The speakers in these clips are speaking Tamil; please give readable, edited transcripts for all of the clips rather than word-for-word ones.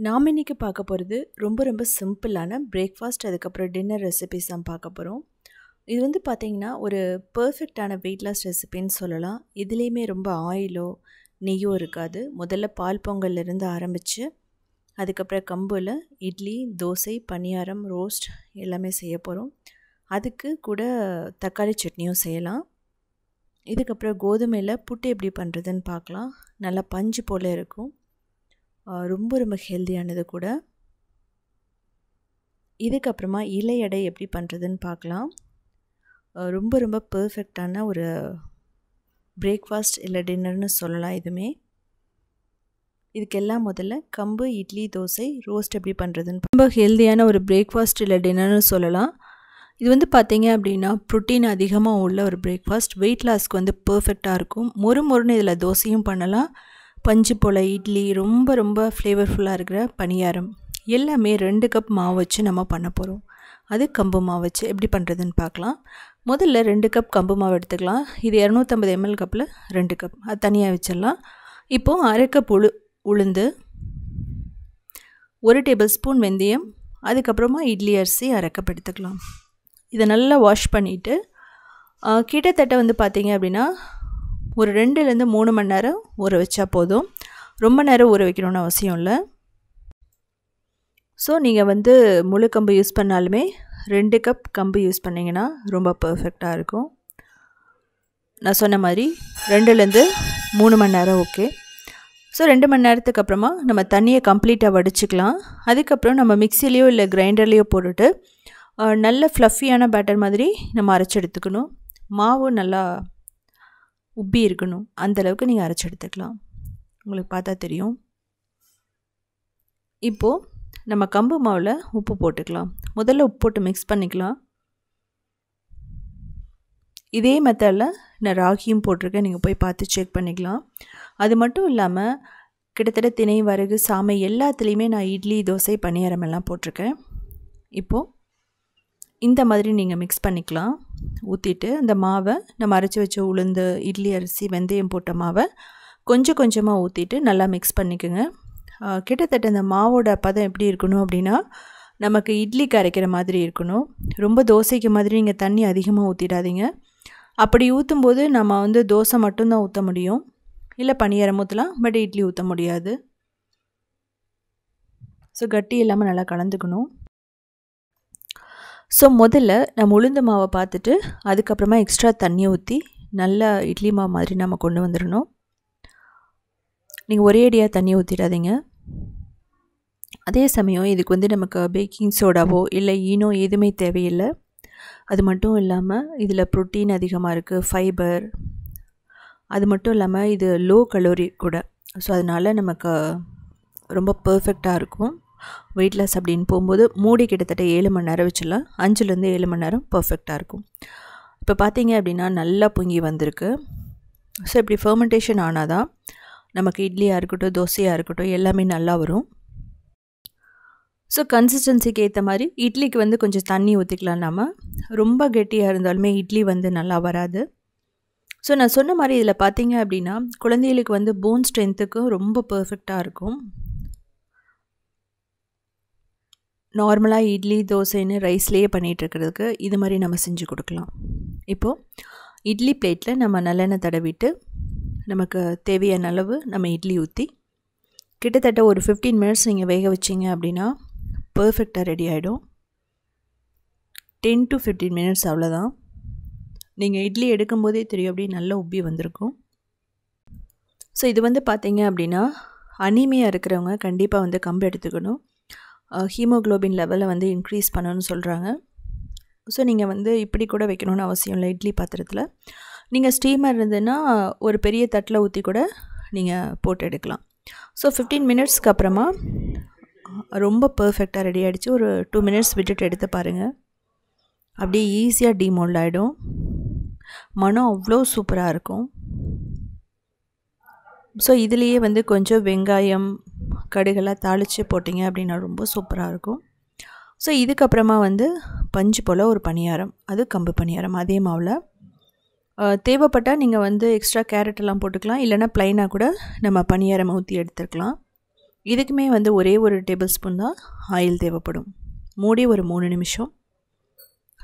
நாம் இன்றைக்கி பார்க்க போகிறது ரொம்ப சிம்பிளான பிரேக்ஃபாஸ்ட் அதுக்கப்புறம் டின்னர் ரெசிபிஸ் தான் பார்க்க போகிறோம். இது வந்து பார்த்திங்கன்னா ஒரு பர்ஃபெக்டான வெயிட் லாஸ் ரெசிபின்னு சொல்லலாம். இதுலேயுமே ரொம்ப ஆயிலோ நெய்யோ இருக்காது. முதல்ல பால் பொங்கல்லேருந்து ஆரம்பித்து அதுக்கப்புறம் கம்பில் இட்லி, தோசை, பணியாரம், ரோஸ்ட் எல்லாமே செய்ய போகிறோம். அதுக்கு கூட தக்காளி சட்னியும் செய்யலாம். இதுக்கப்புறம் கோதுமையில் புட்டு எப்படி பண்ணுறதுன்னு பார்க்கலாம். நல்லா பஞ்சு போல் இருக்கும். ரொம்ப ஹெல்தியானது கூட. இதுக்கப்புறமா இலை எடை எப்படி பண்ணுறதுன்னு பார்க்கலாம். ரொம்ப பர்ஃபெக்டான ஒரு பிரேக்ஃபாஸ்ட் இல்லை டின்னர்னு சொல்லலாம். இதுக்கெல்லாம் முதல்ல கம்பு, இட்லி, தோசை, ரோஸ்ட் எப்படி பண்ணுறதுன்னு ரொம்ப ஹெல்தியான ஒரு பிரேக்ஃபாஸ்ட் இல்லை டின்னர்னு சொல்லலாம். இது வந்து பார்த்திங்க அப்படின்னா ப்ரோட்டீன் அதிகமாக உள்ள ஒரு பிரேக்ஃபாஸ்ட். வெயிட் லாஸ்க்கு வந்து பர்ஃபெக்டாக இருக்கும். மொறுன்னு இதில் தோசையும் பண்ணலாம். பஞ்சு போல் இட்லி, ரொம்ப ஃப்ளேவர்ஃபுல்லாக இருக்கிற பணியாரம் எல்லாமே 2 கப் மாவு வச்சு நம்ம பண்ண போகிறோம். அது கம்பு மாவு வச்சு எப்படி பண்ணுறதுன்னு பார்க்கலாம். முதல்ல 2 கப் கம்பு மாவு எடுத்துக்கலாம். இது 250 ml கப்பில் 2 கப், அது தனியாக வச்சிடலாம். இப்போது 1/2 கப் உளுந்து, 1 டேபிள் ஸ்பூன் வெந்தயம், அதுக்கப்புறமா இட்லி அரிசி 1/2 கப் எடுத்துக்கலாம். இதை நல்லா வாஷ் பண்ணிவிட்டு கிட்டத்தட்ட வந்து பார்த்திங்க அப்படின்னா ஒரு 2லேருந்து 3 மணி நேரம் ஊற வச்சா போதும். ரொம்ப நேரம் ஊற வைக்கணும்னு அவசியம் இல்லை. ஸோ நீங்கள் வந்து முழு கம்பு யூஸ் பண்ணாலுமே 2 கப் கம்பு யூஸ் பண்ணிங்கன்னா ரொம்ப பர்ஃபெக்டாக இருக்கும். நான் சொன்ன மாதிரி 2லேருந்து 3 மணி நேரம் ஓகே. ஸோ 2 மணி நேரத்துக்கு அப்புறமா நம்ம தண்ணியை கம்ப்ளீட்டாக வடிச்சிக்கலாம். அதுக்கப்புறம் நம்ம மிக்சிலேயோ இல்லை கிரைண்டர்லேயோ போட்டுட்டு நல்ல ஃப்ளஃபியான பேட்டர் மாதிரி நம்ம அரைச்சி எடுத்துக்கணும். மாவு நல்லா உப்பி இருக்கணும். அந்தளவுக்கு நீங்கள் அரைச்சி எடுத்துக்கலாம். உங்களுக்கு பார்த்தா தெரியும். இப்போது நம்ம கம்பு மாவில் உப்பு போட்டுக்கலாம். முதல்ல உப்பு போட்டு மிக்ஸ் பண்ணிக்கலாம். இதே மெத்தடில் நான் ராகியும் போட்டிருக்கேன். நீங்கள் போய் பார்த்து செக் பண்ணிக்கலாம். அது மட்டும் இல்லாமல் கிட்டத்தட்ட திணை, வரகு, சாமை எல்லாத்துலேயுமே நான் இட்லி, தோசை, பணியாரம் எல்லாம் போட்டிருக்கேன். இப்போது இந்த மாதிரி நீங்கள் மிக்ஸ் பண்ணிக்கலாம். ஊற்றிட்டு அந்த மாவை நம்ம அரைச்சி வச்ச உளுந்து, இட்லி அரிசி, வெந்தயம் போட்ட மாவை கொஞ்சமாக ஊற்றிட்டு நல்லா மிக்ஸ் பண்ணிக்கோங்க. கிட்டத்தட்ட இந்த மாவோட பதம் எப்படி இருக்கணும் அப்படின்னா நமக்கு இட்லிக்கு அரைக்கிற மாதிரி இருக்கணும். ரொம்ப தோசைக்கு மாதிரி நீங்கள் தண்ணி அதிகமாக ஊற்றிடாதீங்க. அப்படி ஊற்றும்போது நம்ம வந்து தோசை மட்டும்தான் ஊற்ற முடியும், இல்லை பணியாரம் ஊற்றலாம், பட் இட்லி ஊற்ற முடியாது. ஸோ கட்டி இல்லாமல் நல்லா கலந்துக்கணும். ஸோ முதல்ல நம்ம உளுந்து மாவை பார்த்துட்டு அதுக்கப்புறமா எக்ஸ்ட்ரா தண்ணி ஊற்றி நல்லா இட்லி மாவு மாதிரி நம்ம கொண்டு வந்துடணும். நீங்கள் ஒரே அடியாக தண்ணி ஊற்றிடாதீங்க. அதே சமயம் இதுக்கு வந்து நமக்கு பேக்கிங் சோடாவோ இல்லை ஈனோ எதுவுமே தேவையில்லை. அது மட்டும் இல்லாமல் இதில் ப்ரோட்டீன் அதிகமாக இருக்குது, ஃபைபர். அது மட்டும் இல்லாமல் இது லோ கலோரி கூட. ஸோ அதனால் நமக்கு ரொம்ப பர்ஃபெக்டாக இருக்கும். வெயிட் லாஸ் அப்படின்னு போகும்போது மூடி கிட்டத்தட்ட 7 மணி நேரம் வச்சிடலாம். 5லேருந்து 7 மணி நேரம் பர்ஃபெக்டாக இருக்கும். இப்போ பார்த்தீங்க அப்படின்னா நல்லா பொங்கி வந்திருக்கு. ஸோ இப்படி ஃபர்மெண்டேஷன் ஆனால் தான் நமக்கு இட்லியாக இருக்கட்டும், தோசையாக இருக்கட்டும் எல்லாமே நல்லா வரும். ஸோ கன்சிஸ்டன்சிக்கு ஏற்ற மாதிரி இட்லிக்கு வந்து கொஞ்சம் தண்ணி ஊற்றிக்கலாம். நம்ம ரொம்ப கெட்டியாக இருந்தாலுமே இட்லி வந்து நல்லா வராது. ஸோ நான் சொன்ன மாதிரி இதில் பார்த்தீங்க அப்படின்னா குழந்தைகளுக்கு வந்து போன் ஸ்ட்ரென்த்துக்கும் ரொம்ப பர்ஃபெக்டாக இருக்கும். நார்மலாக இட்லி, தோசைன்னு ரைஸ்லேயே பண்ணிகிட்ருக்கிறதுக்கு இது மாதிரி நம்ம செஞ்சு கொடுக்கலாம். இப்போது இட்லி பிளேட்டில் நம்ம நல்லெண்ணெய் தடவிட்டு நமக்கு தேவையான அளவு நம்ம இட்லி ஊற்றி கிட்டத்தட்ட ஒரு 15 மினிட்ஸ் நீங்கள் வேக வச்சிங்க அப்படின்னா பர்ஃபெக்டாக ரெடி ஆகிடும். 10 to 15 மினிட்ஸ் அவ்வளோதான். நீங்கள் இட்லி எடுக்கும்போதே தெரியும் அப்படியே நல்லா உப்பி வந்திருக்கும். ஸோ இது வந்து பார்த்திங்க அப்படின்னா அனீமியா இருக்கிறவங்க கண்டிப்பாக வந்து கம்பு எடுத்துக்கணும். ஹீமோக்ளோபின் லெவலை வந்து இன்க்ரீஸ் பண்ணணும்னு சொல்கிறாங்க. ஸோ நீங்கள் வந்து இப்படி கூட வைக்கணும்னு அவசியம் இல்லை. இட்லி பாத்திரத்தில் நீங்கள் ஸ்டீமர் இருந்ததுன்னா ஒரு பெரிய தட்டில் ஊற்றி கூட நீங்கள் போட்டு எடுக்கலாம். ஸோ 15 மினிட்ஸ்க்கு அப்புறமா ரொம்ப பர்ஃபெக்டாக ரெடி ஆகிடுச்சு. ஒரு 2 மினிட்ஸ் விட்டுட்டு எடுத்து பாருங்கள். அப்படியே ஈஸியாக டீமோல்ட் ஆகிடும். மனம் அவ்வளோ சூப்பராக இருக்கும். ஸோ இதுலேயே வந்து கொஞ்சம் வெங்காயம், கடுகெல்லாம் தாளித்து போட்டிங்க அப்படின்னா ரொம்ப சூப்பராக இருக்கும். ஸோ இதுக்கப்புறமா வந்து பஞ்சு போல் ஒரு பணியாரம், அது கம்பு பணியாரம். அதே மாவில் தேவைப்பட்டால் நீங்கள் வந்து எக்ஸ்ட்ரா கேரட்டெல்லாம் போட்டுக்கலாம், இல்லைனா ப்ளைனாக கூட நம்ம பணியாரம் ஊற்றி எடுத்துக்கலாம். இதுக்குமே வந்து ஒரே ஒரு டேபிள் ஸ்பூன் தான் ஆயில் தேவைப்படும். மூடி ஒரு 3 நிமிஷம்,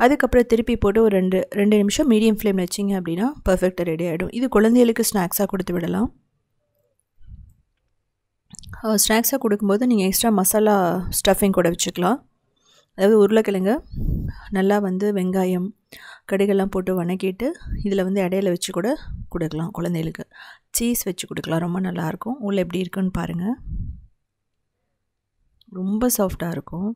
அதுக்கப்புறம் திருப்பி போட்டு ஒரு 2 நிமிஷம் மீடியம் ஃப்ளேமில் வச்சிங்க அப்படின்னா பர்ஃபெக்டாக ரெடி ஆகிடும். இது குழந்தைகளுக்கு ஸ்நாக்ஸாக கொடுத்து விடலாம். ஸ்நாக்ஸாக கொடுக்கும்போது நீங்கள் எக்ஸ்ட்ரா மசாலா ஸ்டஃபிங் கூட வச்சுக்கலாம். அதாவது உருளைக்கிழங்கு நல்லா வந்து வெங்காயம் கடுகெல்லாம் போட்டு வணக்கிட்டு இதில் வந்து இடையில வச்சு கூட கொடுக்கலாம். குழந்தைகளுக்கு சீஸ் வச்சு கொடுக்கலாம், ரொம்ப நல்லாயிருக்கும். உள்ளே எப்படி இருக்குன்னு பாருங்கள், ரொம்ப சாஃப்டாக இருக்கும்.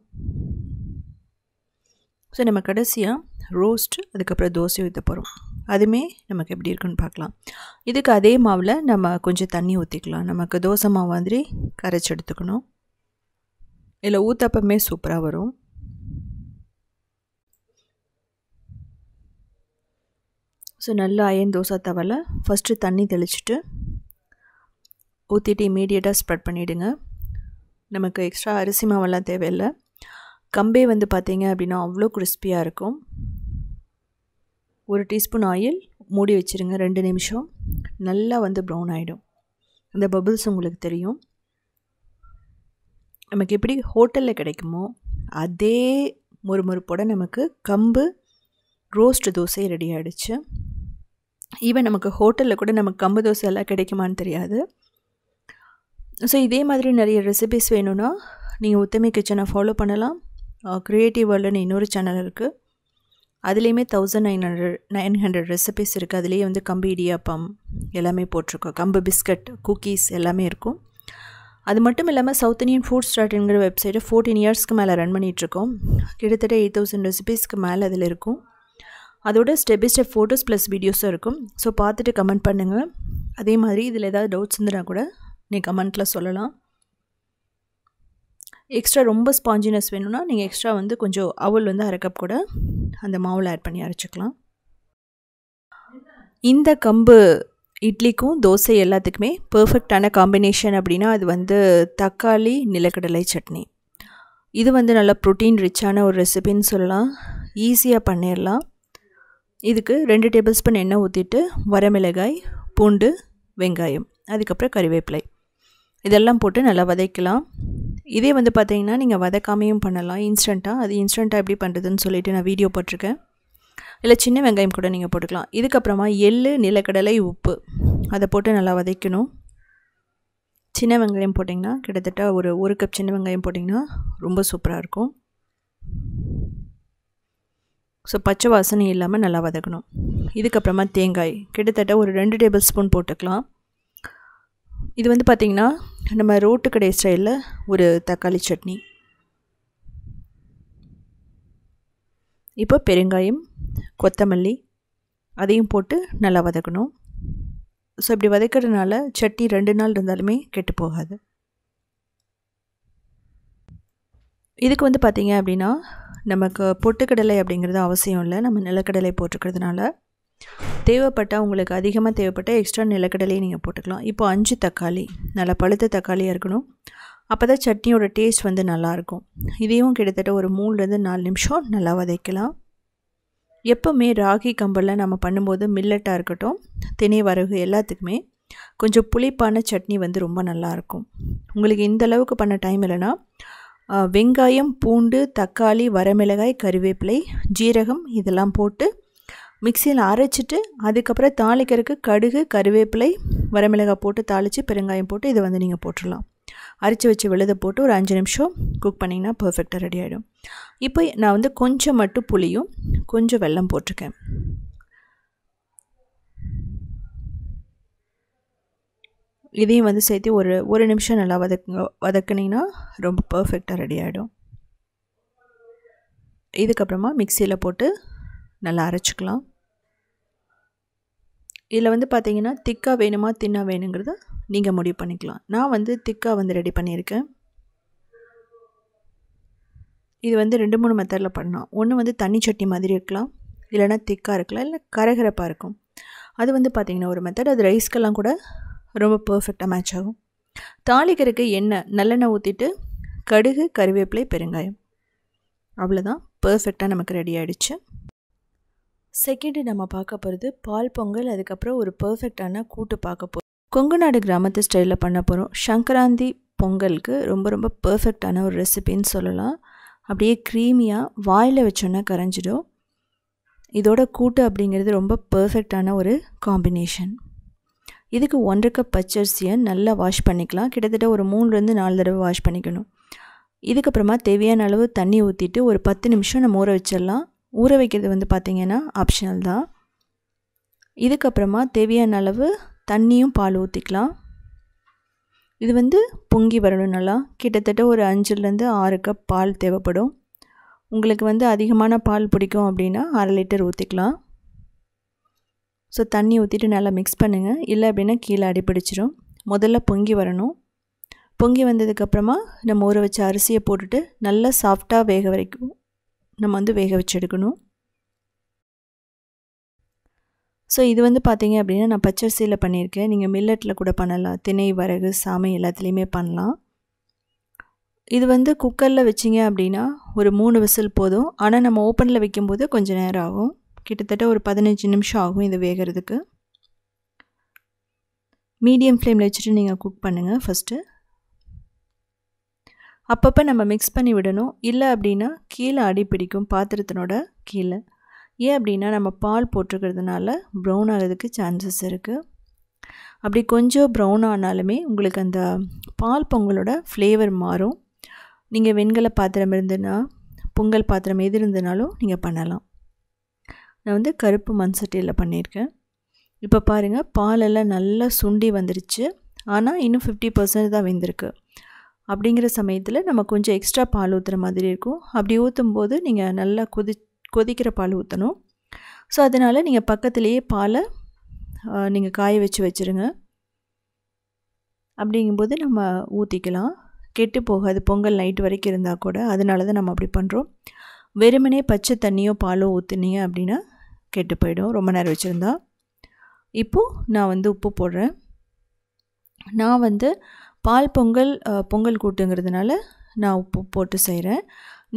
ஸோ நம்ம கடைசியாக ரோஸ்ட் அதுக்கப்புறம் தோசை ஊற்ற போகிறோம். அதுவுமே நமக்கு எப்படி இருக்குன்னு பார்க்கலாம். இதுக்கு அதே மாவில் நம்ம கொஞ்சம் தண்ணி ஊற்றிக்கலாம். நமக்கு தோசை மாவு மாதிரி கரைச்சி எடுத்துக்கணும். இதில் ஊத்தப்பமே சூப்பராக வரும். ஸோ நல்லா அயன் தோசை தவலை ஃபஸ்ட்டு தண்ணி தெளிச்சுட்டு ஊற்றிட்டு இமீடியட்டாக ஸ்ப்ரெட் பண்ணிவிடுங்க. நமக்கு எக்ஸ்ட்ரா அரிசி மாவெல்லாம் தேவையில்லை. கம்பே வந்து பார்த்திங்க அப்படின்னா அவ்வளோ கிறிஸ்பியாக இருக்கும். 1 டீஸ்பூன் ஆயில் மூடி வச்சுருங்க. 2 நிமிஷம் நல்லா வந்து ப்ரௌன் ஆகிடும். அந்த பபிள்ஸ் உங்களுக்கு தெரியும். நமக்கு எப்படி ஹோட்டலில் கிடைக்குமோ அதே முறுமுறுப்போட நமக்கு கம்பு ரோஸ்ட் தோசை ரெடி ஆகிடுச்சு. ஈவன் நமக்கு ஹோட்டலில் கூட நமக்கு கம்பு தோசை எல்லாம் கிடைக்குமான்னு தெரியாது. ஸோ இதே மாதிரி நிறைய ரெசிபிஸ் வேணும்னா நீங்கள் உத்தமி கிச்சனை ஃபாலோ பண்ணலாம். க்ரியேட்டிவ் வேர்ல்டுன்னு இன்னொரு சேனல் இருக்குது. அதுலேயுமே 1900 ரெசிபிஸ் இருக்குது. அதுலேயே வந்து கம்பு இடியாப்பம் எல்லாமே போட்டிருக்கோம். கம்பு பிஸ்கட், குக்கீஸ் எல்லாமே இருக்கும். அது மட்டும் இல்லாமல் சவுத் இண்டியன் ஃபுட் ஸ்டார்ட்ங்கிற வெப்சைட்டை 14 இயர்ஸ்க்கு மேலே ரன் பண்ணிகிட்ருக்கோம். கிட்டத்தட்ட 8000 ரெசிபீஸ்க்கு மேலே அதில் இருக்கும். அதோட step by step photos plus வீடியோஸும் இருக்கும். ஸோ பார்த்துட்டு கமெண்ட் பண்ணுங்கள். அதே மாதிரி இதில் ஏதாவது டவுட்ஸ் இருந்துன்னா கூட நீங்கள் கமெண்ட்டில் சொல்லலாம். எக்ஸ்ட்ரா ரொம்ப ஸ்பாஞ்சினஸ் வேணும்னா நீங்கள் எக்ஸ்ட்ரா வந்து கொஞ்சம் அவல் வந்து 1/2 கப் கூட அந்த மாவில் ஆட் பண்ணி அரைச்சிக்கலாம். இந்த கம்பு இட்லிக்கும் தோசை எல்லாத்துக்குமே பர்ஃபெக்டான காம்பினேஷன் அப்படின்னா அது வந்து தக்காளி நிலக்கடலை சட்னி. இது வந்து நல்லா ப்ரோட்டீன் ரிச்சான ஒரு ரெசிபின்னு சொல்லலாம். ஈஸியாக பண்ணிடலாம். இதுக்கு 2 டேபிள் ஸ்பூன் எண்ணெய் ஊற்றிட்டு வரமிளகாய், பூண்டு, வெங்காயம், அதுக்கப்புறம் கறிவேப்பிலை இதெல்லாம் போட்டு நல்லா வதக்கலாம். இதே வந்து பார்த்திங்கன்னா நீங்கள் வதக்காமையும் பண்ணலாம் இன்ஸ்டண்ட்டாக. அது இன்ஸ்டண்ட்டாக எப்படி பண்ணுறதுன்னு சொல்லிவிட்டு நான் வீடியோ போட்டிருக்கேன். இல்லை சின்ன வெங்காயம் கூட நீங்கள் போட்டுக்கலாம். இதுக்கப்புறமா எள்ளு, நிலக்கடலை, உப்பு அதை போட்டு நல்லா வதக்கணும். சின்ன வெங்காயம் போட்டிங்கன்னா கிட்டத்தட்ட ஒரு கப் சின்ன வெங்காயம் போட்டிங்கன்னா ரொம்ப சூப்பராக இருக்கும். ஸோ பச்சை வாசனை இல்லாமல் நல்லா வதக்கணும். இதுக்கப்புறமா தேங்காய் கிட்டத்தட்ட ஒரு 2 டேபிள் ஸ்பூன் போட்டுக்கலாம். இது வந்து பார்த்திங்கன்னா நம்ம ரோட்டு கடை ஸ்டைலில் ஒரு தக்காளி சட்னி. இப்போ பெருங்காயம், கொத்தமல்லி அதையும் போட்டு நல்லா வதக்கணும். ஸோ இப்படி வதக்கிறதுனால சட்னி 2 நாள் இருந்தாலுமே கெட்டு போகாது. இதுக்கு வந்து பார்த்திங்க அப்படின்னா நமக்கு பொட்டுக்கடலை அப்படிங்கிறது அவசியம் இல்லை. நம்ம நிலக்கடலை போட்டுக்கிறதுனால தேவைப்பட்டால் உங்களுக்கு அதிகமாக தேவைப்பட்டால் எக்ஸ்ட்ரா நிலக்கடலையை நீங்கள் போட்டுக்கலாம். இப்போ 5 தக்காளி நல்லா பழுத்த தக்காளியாக இருக்கணும். அப்போ தான் சட்னியோட டேஸ்ட் வந்து நல்லாயிருக்கும். இதையும் கிட்டத்தட்ட ஒரு 3-4 நிமிஷம் நல்லா வதக்கலாம். எப்போவுமே ராகி கம்பெல்லாம் நம்ம பண்ணும்போது மில்லட்டாக இருக்கட்டும், தினை வரகு எல்லாத்துக்குமே கொஞ்சம் புளிப்பான சட்னி வந்து ரொம்ப நல்லாயிருக்கும். உங்களுக்கு இந்த அளவுக்கு பண்ண டைம் இல்லைன்னா வெங்காயம், பூண்டு, தக்காளி, வரமிளகாய், கறிவேப்பிலை, ஜீரகம் இதெல்லாம் போட்டு மிக்சியில் அரைச்சிட்டு அதுக்கப்புறம் தாளிக்கிறதுக்கு கடுகு, கறிவேப்பிலை, வரமிளகாய் போட்டு தாளித்து பெருங்காயம் போட்டு இதை வந்து நீங்கள் போட்டுடலாம். அரைச்சி வச்சு விழுத போட்டு ஒரு 5 நிமிஷம் குக் பண்ணிங்கன்னா பர்ஃபெக்டாக ரெடி ஆகிடும். இப்போ நான் வந்து கொஞ்சம் மட்டும் புளியும் கொஞ்சம் வெல்லம் போட்டிருக்கேன். இதையும் வந்து சேர்த்து ஒரு நிமிஷம் நல்லா வதக்குனிங்கன்னா ரொம்ப பர்ஃபெக்டாக ரெடி ஆகிடும். இதுக்கப்புறமா மிக்சியில் போட்டு நல்லா அரைச்சிக்கலாம். இதில் வந்து பார்த்திங்கன்னா திக்காக வேணுமா தின்னாக வேணுங்கிறத நீங்கள் முடிவு பண்ணிக்கலாம். நான் வந்து திக்காக வந்து ரெடி பண்ணியிருக்கேன். இது வந்து 2-3 மெத்தடில் பண்ணலாம். ஒன்று வந்து தண்ணி சட்னி மாதிரி இருக்கலாம், இல்லைனா திக்காக இருக்கலாம், இல்லை கரகரப்பாக இருக்கும். அது வந்து பார்த்திங்கன்னா ஒரு மெத்தட். அது ரைஸ்க்கெல்லாம் கூட ரொம்ப பர்ஃபெக்டாக மேட்ச் ஆகும். தாளிக்கிறதுக்கு எண்ணெய் நல்லெண்ணெய் ஊற்றிட்டு கடுகு, கறிவேப்பிலை, பெருங்காயம் அவ்வளோதான். பர்ஃபெக்டாக நமக்கு ரெடி ஆகிடுச்சு. செகண்டு நம்ம பார்க்க போகிறது பால் பொங்கல். அதுக்கப்புறம் ஒரு பர்ஃபெக்டான கூட்டு பார்க்க போகிறோம். கொங்கு நாடு கிராமத்து ஸ்டைலில் பண்ண போகிறோம். சங்கராந்தி பொங்கலுக்கு ரொம்ப ரொம்ப பர்ஃபெக்டான ஒரு ரெசிபின்னு சொல்லலாம். அப்படியே க்ரீமியாக வாயில் வச்சோன்னா கரைஞ்சிடும். இதோட கூட்டு அப்படிங்கிறது ரொம்ப பர்ஃபெக்டான ஒரு காம்பினேஷன். இதுக்கு 1.5 கப் பச்சரிசியை நல்லா வாஷ் பண்ணிக்கலாம். கிட்டத்தட்ட ஒரு 3லேருந்து 4 தடவை வாஷ் பண்ணிக்கணும். இதுக்கப்புறமா தேவையான அளவு தண்ணி ஊற்றிட்டு ஒரு 10 நிமிஷம் நம்ம ஊற வச்சிடலாம். ஊற வைக்கிறது வந்து பார்த்திங்கன்னா ஆப்ஷனல் தான். இதுக்கப்புறமா தேவையான அளவு தண்ணியும் பால் ஊற்றிக்கலாம். இது வந்து பொங்கி வரணும் நல்லா. கிட்டத்தட்ட ஒரு 5லேருந்து 6 கப் பால் தேவைப்படும். உங்களுக்கு வந்து அதிகமான பால் பிடிக்கும் அப்படின்னா 1/2 லிட்டர் ஊற்றிக்கலாம். ஸோ தண்ணி ஊற்றிட்டு நல்லா மிக்ஸ் பண்ணுங்கள். இல்லை அப்படின்னா கீழே அடிப்பிடிச்சிடும். முதல்ல பொங்கி வரணும். பொங்கி வந்ததுக்கப்புறமா நம்ம ஊற வச்ச அரிசியை போட்டுட்டு நல்லா சாஃப்டாக வேக வரைக்கும் நம்ம வந்து வேக வச்சு எடுக்கணும். ஸோ இது வந்து பார்த்திங்க அப்படின்னா நான் பச்சரிசியில் பண்ணியிருக்கேன். நீங்கள் மில்லட்டில் கூட பண்ணலாம். திணை, வரகு, சாமை எல்லாத்துலேயுமே பண்ணலாம். இது வந்து குக்கரில் வச்சிங்க அப்படின்னா ஒரு 3 விசில் போதும். ஆனால் நம்ம ஓப்பனில் வைக்கும்போது கொஞ்சம் நேரம் ஆகும். கிட்டத்தட்ட ஒரு 15 நிமிஷம் ஆகும் இது வேகிறதுக்கு. மீடியம் ஃப்ளேமில் வச்சுட்டு நீங்கள் குக் பண்ணுங்கள் ஃபஸ்ட்டு. அப்பப்போ நம்ம மிக்ஸ் பண்ணி விடணும். இல்லை அப்படின்னா கீழே அடி பிடிக்கும் பாத்திரத்தினோட கீழே. ஏன் அப்படின்னா நம்ம பால் போட்டிருக்கிறதுனால ப்ரௌன் ஆகிறதுக்கு சான்சஸ் இருக்குது. அப்படி கொஞ்சம் ப்ரௌன் ஆனாலுமே உங்களுக்கு அந்த பால் பொங்கலோட ஃப்ளேவர் மாறும். நீங்கள் வெண்கல பாத்திரம் இருந்துன்னா, பொங்கல் பாத்திரம் எது இருந்தனாலும் நீங்கள் பண்ணலாம். நான் வந்து கருப்பு மண் சட்டியில் பண்ணியிருக்கேன். இப்போ பாருங்கள், பாலெல்லாம் நல்லா சுண்டி வந்துருச்சு. ஆனால் இன்னும் 50% தான் வெந்திருக்கு. அப்படிங்கிற சமயத்தில் நம்ம கொஞ்சம் எக்ஸ்ட்ரா பால் ஊற்றுற மாதிரி இருக்கும். அப்படி ஊற்றும்போது நீங்கள் நல்லா கொதிக்கிற பால் ஊற்றணும். ஸோ அதனால் நீங்கள் பக்கத்துலேயே பாலை நீங்கள் காய வச்சுருங்க. அப்படிங்கும்போது நம்ம ஊற்றிக்கலாம். கெட்டு போகாது. பொங்கல் நைட்டு வரைக்கும் இருந்தால் கூட. அதனால தான் நம்ம அப்படி பண்ணுறோம். வெறுமனே பச்சை தண்ணியோ பாலோ ஊற்றுனீங்க அப்படின்னா கெட்டு போயிடும் ரொம்ப நேரம் வச்சுருந்தா. இப்போது நான் வந்து உப்பு போடுறேன். நான் வந்து பால் பொங்கல் கூட்டுங்கிறதுனால நான் உப்பு போட்டு செய்கிறேன்.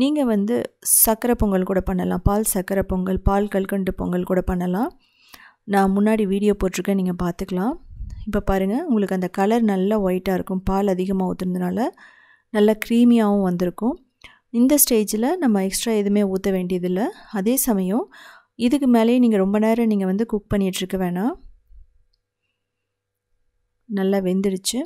நீங்கள் வந்து சர்க்கரை பொங்கல் கூட பண்ணலாம். பால் சர்க்கரை பொங்கல், பால் கல்கண்டு பொங்கல் கூட பண்ணலாம். நான் முன்னாடி வீடியோ போட்டிருக்கேன், நீங்கள் பார்த்துக்கலாம். இப்போ பாருங்கள், உங்களுக்கு அந்த கலர் நல்லா ஒயிட்டாக இருக்கும். பால் அதிகமாக ஊற்றுனதுனால நல்லா க்ரீமியாகவும் வந்திருக்கும். இந்த ஸ்டேஜில் நம்ம எக்ஸ்ட்ரா எதுவுமே ஊற்ற வேண்டியதில்லை. அதே சமயம் இதுக்கு மேலேயே நீங்கள் ரொம்ப நேரம் நீங்கள் வந்து குக் பண்ணிகிட்ருக்க வேணாம். நல்லா வெந்துடுச்சு.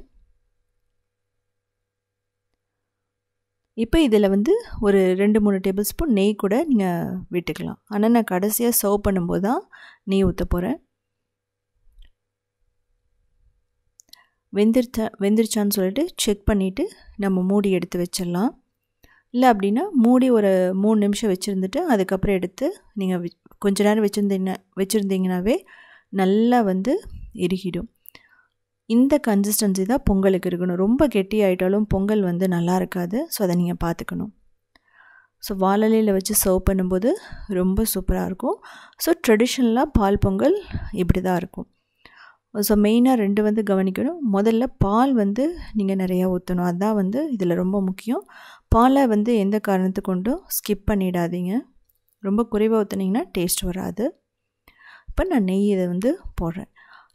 இப்போ இதில் வந்து ஒரு 2-3 டேபிள் ஸ்பூன் நெய் கூட நீங்கள் விட்டுக்கலாம். ஆனால் நான் கடைசியாக சர்வ் பண்ணும்போது தான் நெய் ஊற்ற போகிறேன். வெந்துருச்சான்னு சொல்லிட்டு செக் பண்ணிவிட்டு நம்ம மூடி எடுத்து வச்சிடலாம். இல்லை அப்படின்னா மூடி ஒரு 3 நிமிஷம் வச்சுருந்துட்டு அதுக்கப்புறம் எடுத்து நீங்கள் கொஞ்ச நேரம் வச்சுருந்தீங்கன்னாவே நல்லா வந்து இறுகிடும். இந்த கன்சிஸ்டன்சி தான் பொங்கலுக்கு இருக்கணும். ரொம்ப கெட்டி ஆகிட்டாலும் பொங்கல் வந்து நல்லா இருக்காது. ஸோ அதை நீங்கள் பார்த்துக்கணும். ஸோ வாழலையில் வச்சு சர்வ் பண்ணும்போது ரொம்ப சூப்பராக இருக்கும். ஸோ ட்ரெடிஷ்னலாக பால் பொங்கல் இப்படி தான் இருக்கும். ஸோ மெயினாக 2 வந்து கவனிக்கணும். முதல்ல பால் வந்து நீங்கள் நிறையா ஊற்றணும். அதுதான் வந்து இதில் ரொம்ப முக்கியம். பாலை வந்து எந்த காரணத்தை கொண்டும் ஸ்கிப் பண்ணிடாதீங்க. ரொம்ப குறைவாக ஊற்றுனீங்கன்னா டேஸ்ட் வராது. இப்போ நான் நெய் இதை வந்து போடுறேன்.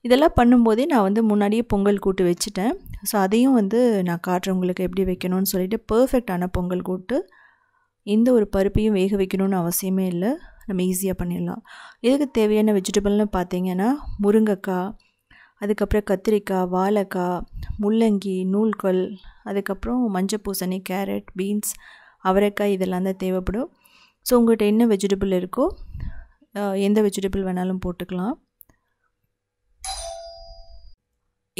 இதெல்லாம் பண்ணும்போதே நான் வந்து முன்னாடியே பொங்கல் கூட்டு வச்சுட்டேன். ஸோ அதையும் வந்து நான் காட்டுறேன் உங்களுக்கு எப்படி வைக்கணும்னு சொல்லிட்டு. பர்ஃபெக்டான பொங்கல் கூட்டு. எந்த ஒரு பருப்பையும் வேக வைக்கணும்னு அவசியமே இல்லை. நம்ம ஈஸியாக பண்ணிடலாம். இதுக்கு தேவையான வெஜிடபிள்னு பார்த்தீங்கன்னா முருங்கைக்காய், அதுக்கப்புறம் கத்திரிக்காய், வாழைக்காய், முள்ளங்கி, நூல்கோல், அதுக்கப்புறம் மஞ்சள் பூசணி, கேரட், பீன்ஸ், அவரைக்காய் இதெல்லாம் தான் தேவைப்படும். ஸோ உங்கள்கிட்ட என்ன வெஜிடபிள் இருக்கோ எந்த வெஜிடபிள் வேணாலும் போட்டுக்கலாம்.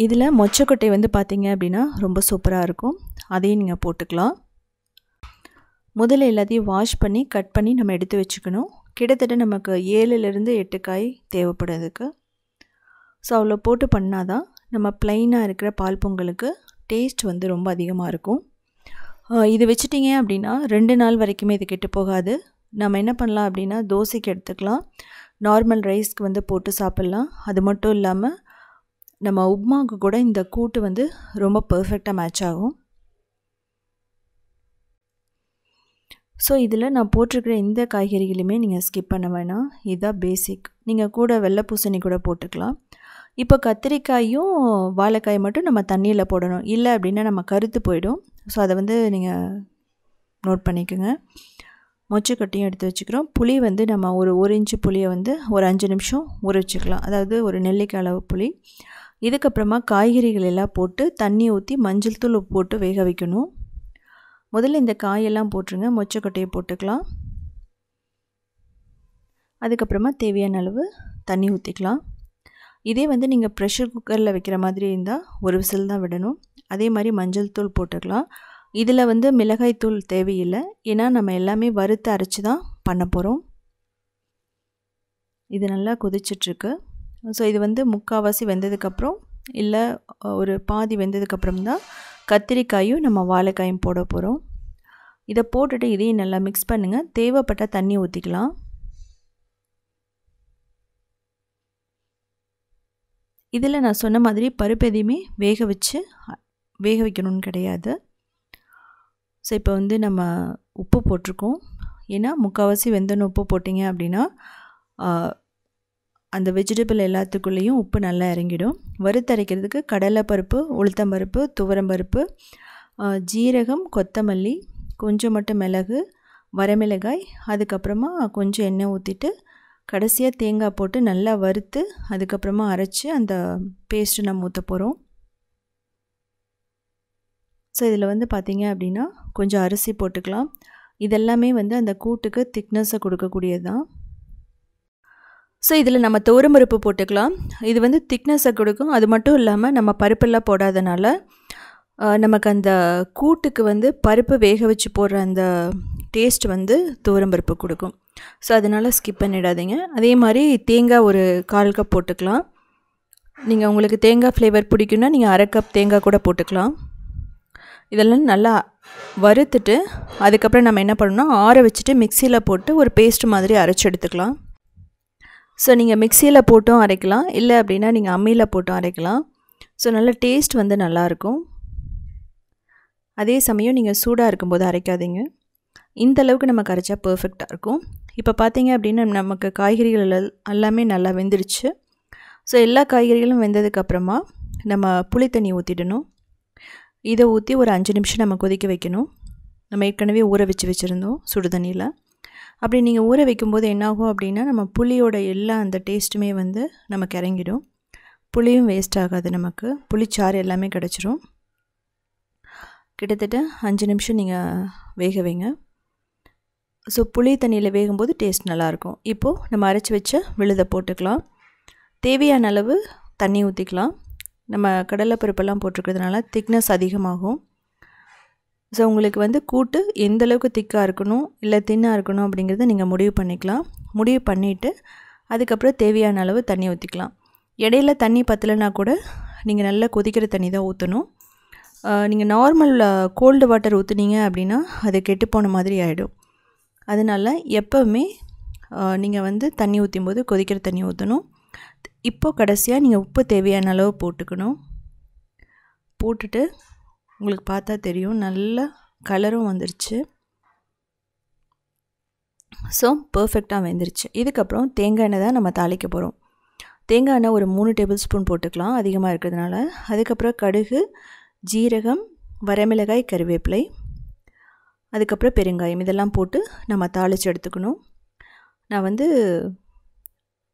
இதில் மொச்சக்கொட்டை வந்து பார்த்திங்க அப்படின்னா ரொம்ப சூப்பராக இருக்கும். அதையும் நீங்கள் போட்டுக்கலாம். முதல்ல எல்லாத்தையும் வாஷ் பண்ணி கட் பண்ணி நம்ம எடுத்து வச்சுக்கணும். கிட்டத்தட்ட நமக்கு 7லேருந்து 8 காய் தேவைப்படுறதுக்கு. ஸோ அவ்வளோ போட்டு பண்ணால் தான் நம்ம ப்ளைனாக இருக்கிற பால் பொங்கலுக்கு டேஸ்ட் வந்து ரொம்ப அதிகமாக இருக்கும். இது வச்சுட்டிங்க அப்படின்னா 2 நாள் வரைக்குமே இது கெட்டு போகாது. நம்ம என்ன பண்ணலாம் அப்படின்னா தோசைக்கு எடுத்துக்கலாம். நார்மல் ரைஸ்க்கு வந்து போட்டு சாப்பிட்லாம். அது மட்டும் இல்லாமல் நம்ம உப்மாவுக்கு கூட இந்த கூட்டு வந்து ரொம்ப பர்ஃபெக்டாக மேட்ச் ஆகும். ஸோ இதில் நான் போட்டிருக்கிற இந்த காய்கறிகளுமே நீங்கள் ஸ்கிப் பண்ண வேணாம். இதுதான் பேசிக். நீங்கள் கூட வெள்ளை பூசணி கூட போட்டுக்கலாம். இப்போ கத்திரிக்காயும் வாழைக்காய் மட்டும் நம்ம தண்ணியில் போடணும். இல்லை அப்படின்னா நம்ம கருத்து போயிடும். ஸோ அதை வந்து நீங்கள் நோட் பண்ணிக்கோங்க. மொச்சக்கொட்டையும் எடுத்து வச்சுக்கிறோம். புளி வந்து நம்ம ஒரு இன்ச்சு புளியை வந்து ஒரு 5 நிமிஷம் ஊற வச்சுக்கலாம். அதாவது ஒரு நெல்லிக்காய் அளவு புளி. இதுக்கப்புறமா காய்கறிகள் எல்லாம் போட்டு தண்ணி ஊற்றி மஞ்சள் தூள் உப்பு போட்டு வேக வைக்கணும். முதல்ல இந்த காயெல்லாம் போட்டுருங்க. மொச்சக்கொட்டையை போட்டுக்கலாம். அதுக்கப்புறமா தேவையான அளவு தண்ணி ஊற்றிக்கலாம். இதே வந்து நீங்கள் ப்ரெஷர் குக்கரில் வைக்கிற மாதிரி இருந்தால் ஒரு விசில் தான் விடணும். அதே மாதிரி மஞ்சள் தூள் போட்டுக்கலாம். இதில் வந்து மிளகாய் தூள் தேவையில்லை. ஏன்னா நம்ம எல்லாமே வறுத்து அரைச்சி தான் பண்ண போகிறோம். இது நல்லா கொதிச்சிட்ருக்கு. ஸோ இது வந்து முக்கால்வாசி வெந்ததுக்கப்புறம் இல்லை ஒரு பாதி வெந்ததுக்கப்புறம் தான் கத்திரிக்காயும் நம்ம வாழைக்காயும் போட போகிறோம். இதை போட்டுட்டு இதையும் நல்லா மிக்ஸ் பண்ணுங்கள். தேவைப்பட்டால் தண்ணி ஊற்றிக்கலாம். இதில் நான் சொன்ன மாதிரி பருப்பு எதையுமே வேக வைக்கணும்னு கிடையாது. ஸோ இப்போ வந்து நம்ம உப்பு போட்டிருக்கோம். ஏன்னா முக்கால்வாசி வெந்தன உப்பு போட்டிங்க அப்படின்னா அந்த வெஜிடபிள் எல்லாத்துக்குள்ளேயும் உப்பு நல்லா இறங்கிடும். வறுத்தரைக்கிறதுக்கு கடலைப்பருப்பு, உளுத்தம்பருப்பு, துவரம்பருப்பு, ஜீரகம், கொத்தமல்லி, கொஞ்சம் மட்டும் மிளகு, வரமிளகாய், அதுக்கப்புறமா கொஞ்சம் எண்ணெய் ஊற்றிட்டு கடைசியாக தேங்காய் போட்டு நல்லா வறுத்து அதுக்கப்புறமா அரைச்சி அந்த பேஸ்ட்டு நம்ம ஊற்ற போகிறோம். ஸோ இதில் வந்து பார்த்திங்க அப்படின்னா கொஞ்சம் அரிசி போட்டுக்கலாம். இதெல்லாமே வந்து அந்த கூட்டுக்கு திக்னஸை கொடுக்கக்கூடியது தான். ஸோ இதில் நம்ம துவரம்பருப்பு போட்டுக்கலாம். இது வந்து திக்னஸை கொடுக்கும். அது மட்டும் இல்லாமல் நம்ம பருப்பெல்லாம் போடாதனால நமக்கு அந்த கூட்டுக்கு வந்து பருப்பு வேக வச்சு போடுற அந்த டேஸ்ட் வந்து துவரம்பருப்பு கொடுக்கும். ஸோ அதனால் ஸ்கிப் பண்ணிடாதீங்க. அதே மாதிரி தேங்காய் ஒரு 1/4 கப் போட்டுக்கலாம். நீங்கள் உங்களுக்கு தேங்காய் ஃப்ளேவர் பிடிக்குன்னா நீங்கள் 1/2 கப் தேங்காய் கூட போட்டுக்கலாம். இதெல்லாம் நல்லா வறுத்துட்டு அதுக்கப்புறம் நம்ம என்ன பண்ணணும்னா ஆற வச்சுட்டு மிக்சியில் போட்டு ஒரு பேஸ்ட் மாதிரி அரைச்சி எடுத்துக்கலாம். ஸோ நீங்கள் மிக்சியில் போட்டும் அரைக்கலாம், இல்லை அப்படின்னா நீங்கள் அம்மியில் போட்டும் அரைக்கலாம். ஸோ நல்ல டேஸ்ட் வந்து நல்லாயிருக்கும். அதே சமயம் நீங்கள் சூடாக இருக்கும்போது அரைக்காதீங்க. இந்த அளவுக்கு நமக்கு அரைச்சா பர்ஃபெக்டாக இருக்கும். இப்போ பார்த்தீங்க அப்படின்னா நமக்கு காய்கறிகள் எல்லாமே நல்லா வெந்துடுச்சு. ஸோ எல்லா காய்கறிகளும் வெந்ததுக்கப்புறமா நம்ம புளி தண்ணி ஊற்றிடணும். இதை ஊற்றி ஒரு 5 நிமிஷம் நம்ம கொதிக்க வைக்கணும். நம்ம ஏற்கனவே ஊற வச்சுருந்தோம் சுடு தண்ணியில். அப்படி நீங்கள் ஊற வைக்கும்போது என்னாகும் அப்படின்னா நம்ம புளியோட எல்லா அந்த டேஸ்ட்டுமே வந்து நமக்கு இறங்கிடும். புளியும் வேஸ்ட் ஆகாது, நமக்கு புளிச்சாறு எல்லாமே கிடச்சிரும். கிட்டத்தட்ட 5 நிமிஷம் நீங்கள் வேக வைங்க. ஸோ புளி தண்ணியில் வேகும்போது டேஸ்ட் நல்லாயிருக்கும். இப்போது நம்ம அரைச்சி வச்ச விழுதை போட்டுக்கலாம். தேவையான அளவு தண்ணி ஊற்றிக்கலாம். நம்ம கடலைப்பருப்பெல்லாம் போட்டிருக்கிறதுனால திக்னஸ் அதிகமாகும். ஸோ உங்களுக்கு வந்து கூட்டு எந்தளவுக்கு திக்காக இருக்கணும் இல்லை தின்னாக இருக்கணும் அப்படிங்கிறத நீங்கள் முடிவு பண்ணிக்கலாம். முடிவு பண்ணிவிட்டு அதுக்கப்புறம் தேவையான அளவு தண்ணி ஊற்றிக்கலாம். இடையில தண்ணி பத்தலைன்னா கூட நீங்கள் நல்லா கொதிக்கிற தண்ணி தான் ஊற்றணும். நீங்கள் நார்மல் கோல்டு வாட்டர் ஊற்றுனீங்க அப்படின்னா அது கெட்டுப்போன மாதிரி ஆகிடும். அதனால் எப்போவுமே நீங்கள் வந்து தண்ணி ஊற்றும் போது கொதிக்கிற தண்ணி ஊற்றணும். இப்போது கடைசியாக நீங்கள் உப்பு தேவையான அளவு போட்டுக்கணும். போட்டுட்டு உங்களுக்கு பார்த்தா தெரியும் நல்லா கலரும் வந்துருச்சு. ஸோ பர்ஃபெக்டாக வெந்துருச்சு. இதுக்கப்புறம் தேங்காய் எண்ணெய் தான் நம்ம தாளிக்க போகிறோம். தேங்காய் எண்ணெய் ஒரு 3 டேபிள் ஸ்பூன் போட்டுக்கலாம் அதிகமாக இருக்கிறதுனால. அதுக்கப்புறம் கடுகு, ஜீரகம், வரமிளகாய், கருவேப்பிலை, அதுக்கப்புறம் பெருங்காயம் இதெல்லாம் போட்டு நம்ம தாளித்து எடுத்துக்கணும். நான் வந்து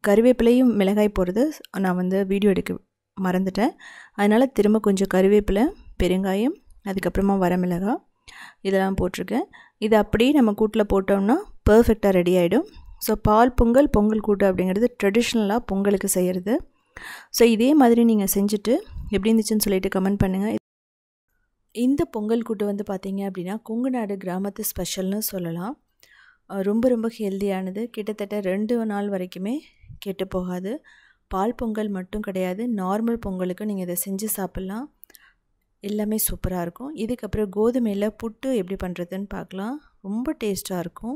கருவேப்பிலையும் மிளகாய் போடுறது நான் வந்து வீடியோ எடுக்க மறந்துட்டேன். அதனால் திரும்ப கொஞ்சம் கருவேப்பிலை, பெருங்காயம், அதுக்கப்புறமா வரமிளகாய் இதெல்லாம் போட்டிருக்கேன். இது அப்படியே நம்ம கூட்டில் போட்டோம்னா பர்ஃபெக்டாக ரெடி ஆகிடும். ஸோ பால் பொங்கல், பொங்கல் கூட்டு அப்படிங்கிறது ட்ரெடிஷ்னலாக பொங்கலுக்கு செய்கிறது. ஸோ இதே மாதிரி நீங்கள் செஞ்சுட்டு எப்படி இருந்துச்சுன்னு சொல்லிட்டு கமெண்ட் பண்ணுங்கள். இந்த பொங்கல் கூட்டு வந்து பார்த்திங்க அப்படின்னா கொங்குநாடு கிராமத்து ஸ்பெஷல்னு சொல்லலாம். ரொம்ப ரொம்ப ஹெல்தியானது. கிட்டத்தட்ட 2 நாள் வரைக்குமே கெட்டு போகாது. பால் பொங்கல் மட்டும் கிடையாது, நார்மல் பொங்கலுக்கும் நீங்கள் இதை செஞ்சு சாப்பிட்லாம். எல்லாமே சூப்பராக இருக்கும். இதுக்கப்புறம் கோதுமையில் புட்டு எப்படி பண்ணுறதுன்னு பார்க்கலாம். ரொம்ப டேஸ்ட்டாக இருக்கும்.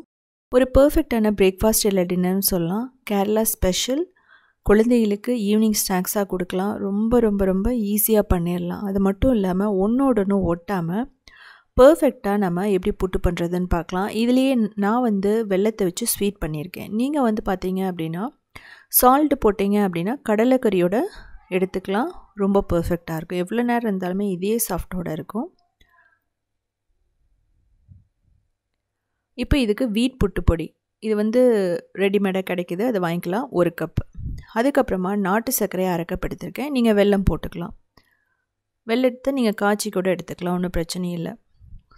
ஒரு பர்ஃபெக்டான பிரேக்ஃபாஸ்ட் இல்லை டின்னர்னு சொல்லலாம். கேரளா ஸ்பெஷல். குழந்தைகளுக்கு ஈவினிங் ஸ்நாக்ஸாக கொடுக்கலாம். ரொம்ப ரொம்ப ரொம்ப ஈஸியாக பண்ணிடலாம். அது மட்டும் இல்லாமல் ஒன்றோடொன்று ஒட்டாமல் பர்ஃபெக்டாக நம்ம எப்படி புட்டு பண்ணுறதுன்னு பார்க்கலாம். இதுலேயே நான் வந்து வெல்லத்தை வச்சு ஸ்வீட் பண்ணியிருக்கேன். நீங்கள் வந்து பார்த்தீங்க அப்படின்னா சால்ட்டு போட்டிங்க அப்படின்னா கடலைக்கறியோட எடுத்துக்கலாம். ரொம்ப பெர்ஃபெக்டாக இருக்கும். எவ்வளோ நேரம் இருந்தாலுமே இதே சாஃப்டோடு இருக்கும். இப்போ இதுக்கு வீட் புட்டு பொடி, இது வந்து ரெடிமேடாக கிடைக்கிது, அதை வாங்கிக்கலாம். 1 கப். அதுக்கப்புறமா நாட்டு சர்க்கரையை அரை கப் எடுத்திருக்கேன். நீங்கள் வெல்லம் போட்டுக்கலாம். வெல்லத்தை நீங்கள் காய்ச்சி கூட எடுத்துக்கலாம், ஒன்றும் பிரச்சனை இல்லை.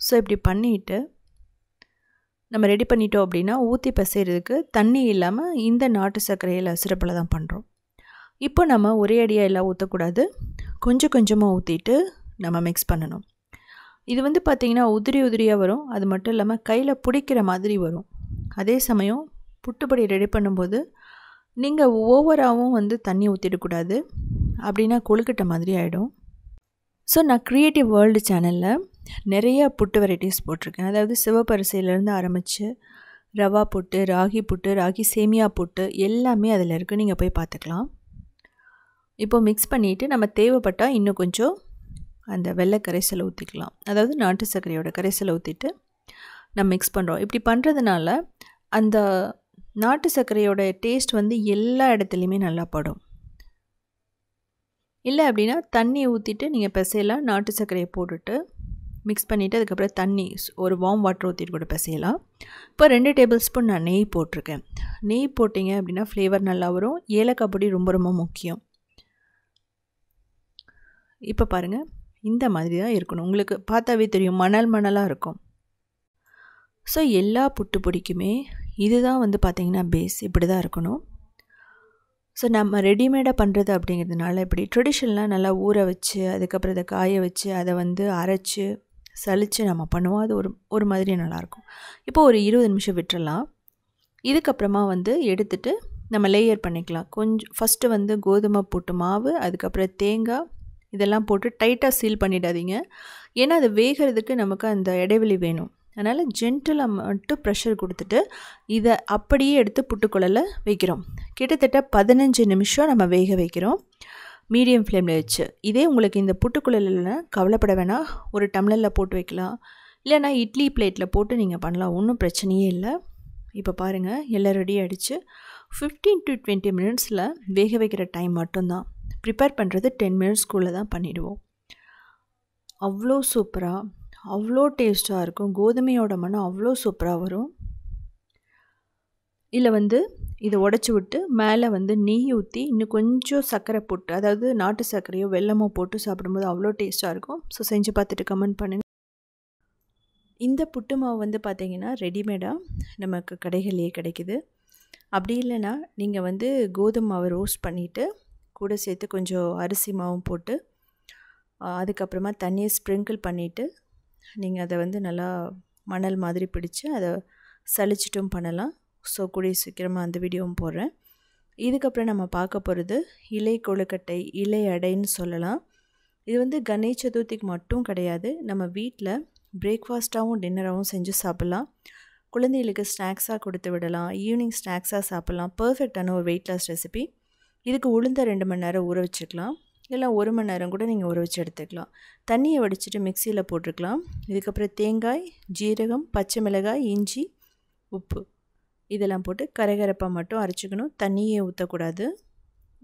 ஸோ இப்படி பண்ணிவிட்டு நம்ம ரெடி பண்ணிட்டோம் அப்படின்னா ஊற்றி பசைகிறதுக்கு தண்ணி இல்லாமல் இந்த நாட்டு சர்க்கரையில் சிறப்பில் தான் பண்ணுறோம். இப்போ நம்ம ஒரே அடியாக எல்லாம் ஊற்றக்கூடாது, கொஞ்சம் கொஞ்சமாக ஊற்றிட்டு நம்ம மிக்ஸ் பண்ணணும். இது வந்து பார்த்திங்கன்னா உதிரி உதிரியாக வரும். அது மட்டும் இல்லாமல் கையில் பிடிக்கிற மாதிரி வரும். அதே சமயம் புட்டுப்பொடி ரெடி பண்ணும்போது நீங்கள் ஓவராகவும் வந்து தண்ணி ஊற்றிடக்கூடாது, அப்படின்னா கொழுக்கட்டை மாதிரி ஆகிடும். ஸோ நான் க்ரியேட்டிவ் வேர்ல்டு சேனலில் நிறைய புட்டு வெரைட்டிஸ் போட்டிருக்கேன். அதாவது சிவப்பரிசியிலேருந்து ஆரம்பித்து ரவா புட்டு, ராகி புட்டு, ராகி சேமியா புட்டு எல்லாமே அதில் இருக்குது. நீங்கள் போய் பார்த்துக்கலாம். இப்போ மிக்ஸ் பண்ணிவிட்டு நம்ம தேவைப்பட்டால் இன்னும் கொஞ்சம் அந்த வெள்ளை கரைசலை ஊற்றிக்கலாம். அதாவது நாட்டு சர்க்கரையோட கரைசலை ஊற்றிட்டு நம்ம மிக்ஸ் பண்ணுறோம். இப்படி பண்ணுறதுனால அந்த நாட்டு சர்க்கரையோட டேஸ்ட் வந்து எல்லா இடத்துலையுமே நல்லா படும். இல்லை அப்படின்னா தண்ணி ஊற்றிட்டு நீங்கள் பிசையலாம். நாட்டு சர்க்கரையை போட்டுட்டு மிக்ஸ் பண்ணிவிட்டு அதுக்கப்புறம் தண்ணி ஒரு வார்ம் வாட்டர் ஊற்றிட்டு கூட பிசையலாம். இப்போ 2 டேபிள் ஸ்பூன் நான் நெய் போட்டிருக்கேன். நெய் போட்டிங்க அப்படின்னா ஃப்ளேவர் நல்லா வரும். ஏலக்காய் பொடி ரொம்ப ரொம்ப முக்கியம். இப்போ பாருங்கள், இந்த மாதிரி தான் இருக்கணும். உங்களுக்கு பார்த்தாவே தெரியும், மணல் மணலாக இருக்கும். ஸோ எல்லா புட்டு பொடிக்குமே இதுதான் வந்து பார்த்திங்கன்னா பேஸ், இப்படி தான் இருக்கணும். ஸோ நம்ம ரெடிமேடாக பண்ணுறது அப்படிங்கிறதுனால இப்படி ட்ரெடிஷ்னலாக நல்லா ஊற வச்சு அதுக்கப்புறம் இதை காய வச்சு அதை வந்து அரைச்சி சலித்து நம்ம பண்ணுவோம். அது ஒரு மாதிரி நல்லாயிருக்கும். இப்போது ஒரு 20 நிமிஷம் விட்டுறலாம். இதுக்கப்புறமா வந்து எடுத்துகிட்டு நம்ம லேயர் பண்ணிக்கலாம். கொஞ்சம் ஃபஸ்ட்டு வந்து கோதுமை புட்டு மாவு, அதுக்கப்புறம் தேங்காய் இதெல்லாம் போட்டு டைட்டாக சீல் பண்ணிடாதீங்க. ஏன்னா அது வேகிறதுக்கு நமக்கு அந்த இடைவெளி வேணும். அதனால் ஜென்டிலாக மட்டும் ப்ரெஷர் கொடுத்துட்டு இதை அப்படியே எடுத்து புட்டுக்குழலில் வைக்கிறோம். கிட்டத்தட்ட 15 நிமிஷம் நம்ம வேக வைக்கிறோம் மீடியம் ஃப்ளேமில் வச்சு. இதே உங்களுக்கு இந்த புட்டுக்குழலில் கவலைப்பட வேணாம், ஒரு டம்ளரில் போட்டு வைக்கலாம், இல்லைனா இட்லி பிளேட்டில் போட்டு நீங்கள் பண்ணலாம், ஒன்றும் பிரச்சனையே இல்லை. இப்போ பாருங்கள், எல்லாம் ரெடி ஆகிடுச்சு. 15 to 20 மினிட்ஸில் வேக வைக்கிற டைம் மட்டும்தான். ப்ரிப்பேர் பண்ணுறது 10 மினிட்ஸ்க்குள்ளே தான் பண்ணிவிடுவோம். அவ்வளோ சூப்பராக, அவ்வளோ டேஸ்ட்டாக இருக்கும். கோதுமையோட மனம் அவ்வளோ சூப்பராக வரும். இல்லை வந்து இதை உடச்சி விட்டு மேலே வந்து நெய் ஊற்றி இன்னும் கொஞ்சம் சர்க்கரை போட்டு, அதாவது நாட்டு சர்க்கரையோ வெல்லமோ போட்டு சாப்பிடும்போது அவ்வளோ டேஸ்ட்டாக இருக்கும். ஸோ செஞ்சு பார்த்துட்டு கமெண்ட் பண்ணுங்கள். இந்த புட்டு மாவு வந்து பார்த்திங்கன்னா ரெடிமேடாக நமக்கு கடைகள்லேயே கிடைக்கிது. அப்படி இல்லைன்னா நீங்கள் வந்து கோதுமை மாவை ரோஸ்ட் பண்ணிவிட்டு கூட சேர்த்து கொஞ்சம் அரிசி மாவும் போட்டு அதுக்கப்புறமா தண்ணியை ஸ்ப்ரிங்கிள் பண்ணிவிட்டு நீங்கள் அதை வந்து நல்லா மணல் மாதிரி பிடிச்சி அதை சலிச்சிட்டும் பண்ணலாம். ஸோ கூடிய சீக்கிரமாக அந்த வீடியோவும் போடுறேன். இதுக்கப்புறம் நம்ம பார்க்க போகிறது இலை கொழுக்கட்டை, இலை அடைன்னு சொல்லலாம். இது வந்து கணேஷ் சதுர்த்திக்கு மட்டும் கிடையாது, நம்ம வீட்டில் பிரேக்ஃபாஸ்ட்டாகவும் டின்னராகவும் செஞ்சு சாப்பிட்லாம். குழந்தைகளுக்கு ஸ்நாக்ஸாக கொடுத்து விடலாம், ஈவினிங் ஸ்நாக்ஸாக சாப்பிட்லாம். பர்ஃபெக்டான ஒரு வெயிட் லாஸ் ரெசிபி. இதுக்கு உளுந்த 2 மணி நேரம் ஊற வச்சுக்கலாம், இல்லை 1 மணி நேரம் கூட நீங்கள் ஊற வச்சு எடுத்துக்கலாம். தண்ணியை வடிச்சிட்டு மிக்சியில் போட்டுக்கலாம். இதுக்கப்புறம் தேங்காய், ஜீரகம், பச்சை மிளகாய், இஞ்சி, உப்பு இதெல்லாம் போட்டு கரகரப்பாக மட்டும் அரைச்சிக்கணும். தண்ணியே ஊற்றக்கூடாது.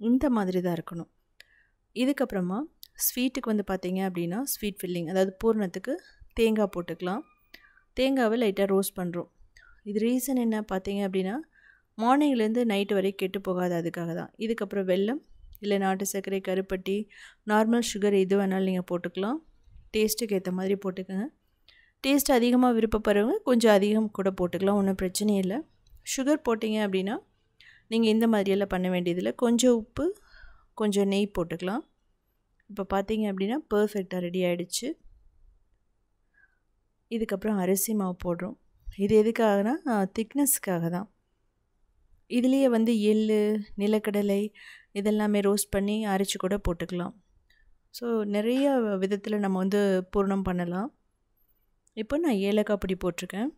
இந்த மாதிரி தான் இருக்கணும். இதுக்கப்புறமா ஸ்வீட்டுக்கு வந்து பார்த்திங்க அப்படின்னா ஸ்வீட் ஃபில்லிங், அதாவது பூர்ணத்துக்கு தேங்காய் போட்டுக்கலாம். தேங்காவை லைட்டாக ரோஸ்ட் பண்ணுறோம். இது ரீசன் என்ன பார்த்திங்க அப்படின்னா மார்னிங்லேருந்து நைட்டு வரைக்கும் கெட்டு போகாது, அதுக்காக தான். இதுக்கப்புறம் வெல்லம், இல்லை நாட்டு சர்க்கரை, கருப்பட்டி, நார்மல் சுகர் எது வேணாலும் நீங்கள் போட்டுக்கலாம். டேஸ்ட்டுக்கு ஏற்ற மாதிரி போட்டுக்கோங்க. டேஸ்ட் அதிகமாக விருப்பப்படுறவங்க கொஞ்சம் அதிகம் கூட போட்டுக்கலாம், ஒன்றும் பிரச்சனை இல்லை. சுகர் போட்டிங்க அப்படின்னா நீங்கள் இந்த மாதிரியெல்லாம் பண்ண வேண்டியதில்லை. கொஞ்சம் உப்பு, கொஞ்சம் நெய் போட்டுக்கலாம். இப்போ பார்த்தீங்க அப்படின்னா பர்ஃபெக்டாக ரெடி ஆகிடுச்சு. இதுக்கப்புறம் அரிசி மாவு போடுறோம். இது எதுக்காகனா திக்னஸ்க்காக தான். இதுலேயே வந்து எள், நிலக்கடலை இதெல்லாமே ரோஸ்ட் பண்ணி அரைச்சி கூட போட்டுக்கலாம். ஸோ நிறைய விதத்தில் நம்ம வந்து பூர்ணம் பண்ணலாம். இப்போ நான் ஏலக்காய் பொடி போட்டிருக்கேன்.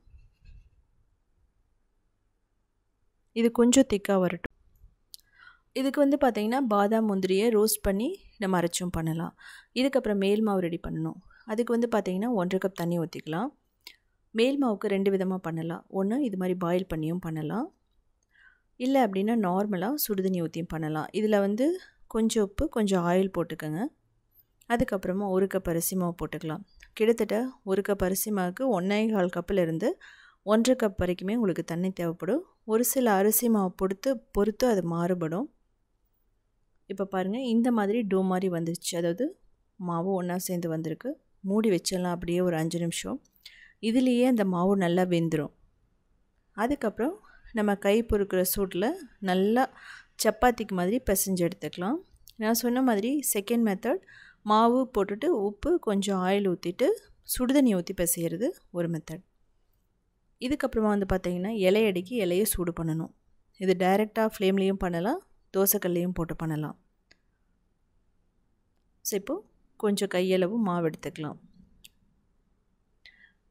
இது கொஞ்சம் திக்காக வரட்டும். இதுக்கு வந்து பார்த்திங்கன்னா பாதாம் முந்திரியை ரோஸ்ட் பண்ணி நம்ம அரைச்சும் பண்ணலாம். இதுக்கப்புறம் மேல் மாவு ரெடி பண்ணணும். அதுக்கு வந்து பார்த்திங்கன்னா 1.5 கப் தண்ணி ஊற்றிக்கலாம். மேல் மாவுக்கு 2 விதமாக பண்ணலாம். ஒன்று இது மாதிரி பாயில் பண்ணியும் பண்ணலாம், இல்லை அப்படின்னா நார்மலாக சுடுதண்ணி ஊற்றியும் பண்ணலாம். இதில் வந்து கொஞ்சம் உப்பு, கொஞ்சம் ஆயில் போட்டுக்கோங்க. அதுக்கப்புறமா 1 கப் அரிசி மாவு போட்டுக்கலாம். கிட்டத்தட்ட 1 கப் அரிசி மாவுக்கு 1.25 கப்பிலிருந்து 1 கப் வரைக்குமே உங்களுக்கு தண்ணி தேவைப்படும். ஒரு சில அரிசி மாவு பொறுத்து அது மாறுபடும். இப்போ பாருங்கள், இந்த மாதிரி டோ மாதிரி வந்துருச்சு. அதாவது மாவு ஒன்றா சேர்ந்து வந்திருக்கு. மூடி வச்சிடலாம் அப்படியே ஒரு 5 நிமிஷம். இதுலேயே அந்த மாவு நல்லா வெந்துடும். அதுக்கப்புறம் நம்ம கை பொறுக்கிற சூட்டில் நல்லா சப்பாத்திக்கு மாதிரி பிசைஞ்சு எடுத்துக்கலாம். நான் சொன்ன மாதிரி செகண்ட் மெத்தட், மாவு போட்டுட்டு உப்பு கொஞ்சம் ஆயில் ஊற்றிட்டு சுடுதண்ணி ஊற்றி பிசைகிறது ஒரு மெத்தட். இதுக்கப்புறமா வந்து பார்த்திங்கன்னா இலையடிக்கு இலையை சூடு பண்ணணும். இது டைரெக்டாக ஃப்ளேம்லேயும் பண்ணலாம், தோசைக்கல்லையும் போட்டு பண்ணலாம். ஸோ இப்போது கொஞ்சம் கையளவு மாவு எடுத்துக்கலாம்.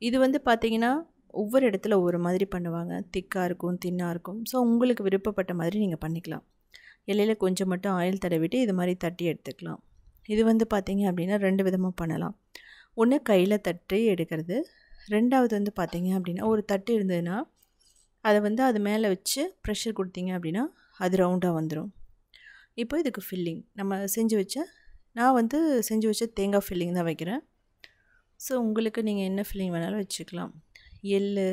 இது வந்து பார்த்திங்கன்னா ஒவ்வொரு இடத்துல ஒவ்வொரு மாதிரி பண்ணுவாங்க. திக்காக இருக்கும், தின்னாக இருக்கும். ஸோ உங்களுக்கு விருப்பப்பட்ட மாதிரி நீங்கள் பண்ணிக்கலாம். இலையில் கொஞ்சம் மட்டும் ஆயில் தடவிட்டு இது மாதிரி தட்டி எடுத்துக்கலாம். இது வந்து பார்த்திங்க அப்படின்னா 2 விதமாக பண்ணலாம். ஒன்று கையில் தட்டி எடுக்கிறது, ரெண்டாவது வந்து பார்த்திங்க அப்படின்னா ஒரு தட்டு இருந்ததுன்னா அதை வந்து அது மேலே வச்சு ப்ரெஷர் கொடுத்தீங்க அப்படின்னா அது ரவுண்டாக வந்துடும். இப்போ இதுக்கு ஃபில்லிங் நம்ம நான் வந்து செஞ்சு வச்ச தேங்காய் ஃபில்லிங் தான் வைக்கிறேன். ஸோ உங்களுக்கு நீங்கள் என்ன ஃபில்லிங் வேணாலும் வச்சுக்கலாம். எள்ளு,